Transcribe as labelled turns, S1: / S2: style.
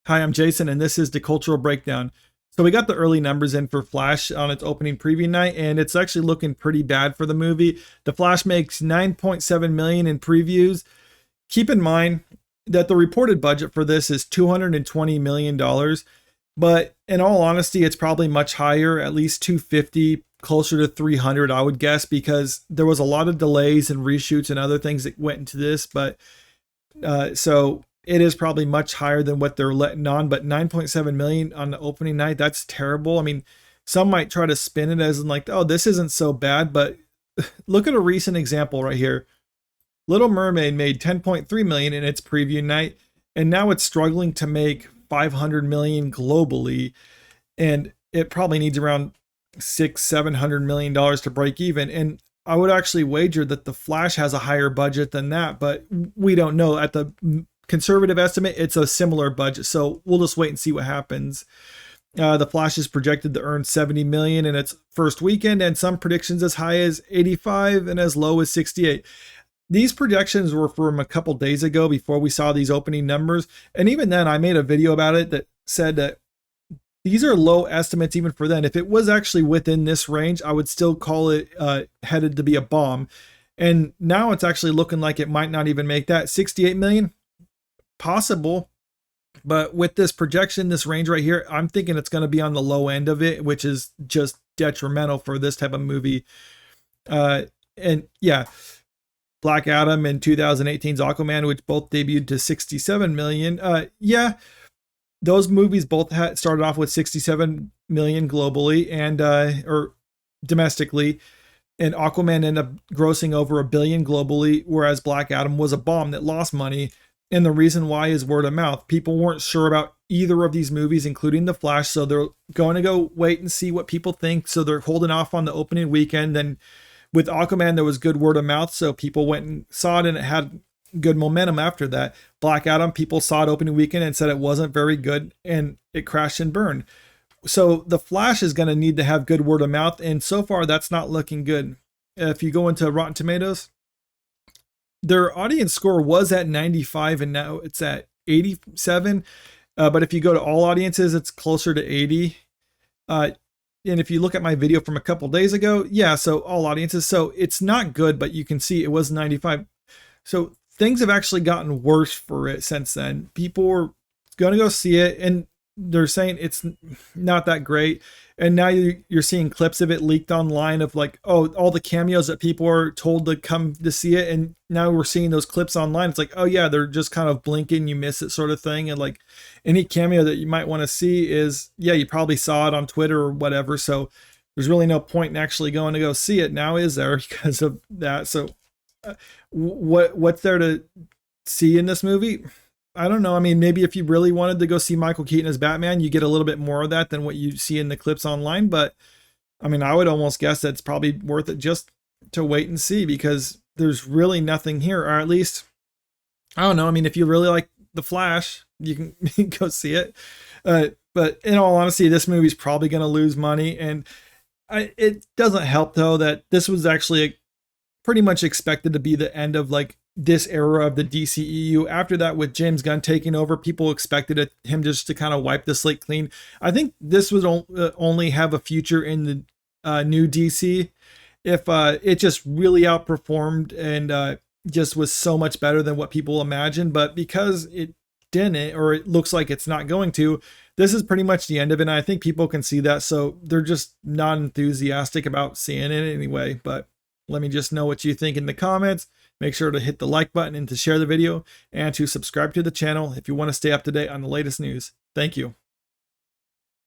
S1: Hi, I'm Jason, and this is the Cultural Breakdown. So we got the early numbers in for Flash on its opening preview night, and it's actually looking pretty bad for the movie. The Flash makes 9.7 million in previews. Keep in mind that the reported budget for this is $220 million, but in all honesty, it's probably much higher, at least 250, closer to 300, I would guess, because there was a lot of delays and reshoots and other things that went into this. But so it is probably much higher than what they're letting on, but 9.7 million on the opening night, that's terrible. I mean, some might try to spin it as in like, oh, this isn't so bad, but look at a recent example right here. Little Mermaid made 10.3 million in its preview night, and now it's struggling to make 500 million globally, and it probably needs around $600-700 million to break even. And I would actually wager that the Flash has a higher budget than that, but we don't know. At the conservative estimate, it's a similar budget, so we'll just wait and see what happens. The Flash is projected to earn 70 million in its first weekend, and some predictions as high as 85 and as low as 68. These projections were from a couple days ago before we saw these opening numbers, and even then I made a video about it that said that these are low estimates even for then. If it was actually within this range, I would still call it headed to be a bomb. And now it's actually looking like it might not even make that. 68 million, possible. But with this projection, this range right here, I'm thinking it's going to be on the low end of it, which is just detrimental for this type of movie. And yeah, Black Adam and 2018's Aquaman, which both debuted to 67 million. Yeah, those movies both started off with 67 million globally and or domestically, and Aquaman ended up grossing over $1 billion globally, whereas Black Adam was a bomb that lost money. And the reason why is word of mouth. People weren't sure about either of these movies, including The Flash, so they're going to go wait and see what people think. So they're holding off on the opening weekend. Then with Aquaman, there was good word of mouth, so people went and saw it, and it had good momentum after that. Black Adam, people saw it opening weekend and said it wasn't very good, and it crashed and burned. So The Flash is going to need to have good word of mouth, and so far that's not looking good. If you go into Rotten Tomatoes, their audience score was at 95 and now it's at 87. But if you go to all audiences, it's closer to 80. And if you look at my video from a couple days ago, yeah, so all audiences. So it's not good, but you can see it was 95. So things have actually gotten worse for it since then. People were going to go see it, and they're saying it's not that great. And now you're seeing clips of it leaked online of like, oh, all the cameos that people are told to come to see it. And now we're seeing those clips online. It's like, oh yeah, they're just kind of blinking, you miss it sort of thing. And like any cameo that you might want to see is, yeah, you probably saw it on Twitter or whatever. So there's really no point in actually going to go see it now, is there, because of that? So what's there to see in this movie? I don't know. I mean, maybe if you really wanted to go see Michael Keaton as Batman, you get a little bit more of that than what you see in the clips online. But I mean, I would almost guess that it's probably worth it just to wait and see, because there's really nothing here, or at least, I don't know. I mean, if you really like The Flash, you can go see it. But in all honesty, this movie's probably going to lose money. And it doesn't help, though, that this was actually pretty much expected to be the end of like this era of the dceu. After that, with James Gunn taking over, people expected him just to kind of wipe the slate clean. I think this would only have a future in the new DC if it just really outperformed and just was so much better than what people imagined. But because it didn't, or it looks like it's not going to, this is pretty much the end of it. And I think people can see that, so they're just not enthusiastic about seeing it anyway. But let me just know what you think in the comments. Make sure to hit the like button and to share the video, and to subscribe to the channel if you want to stay up to date on the latest news. Thank you.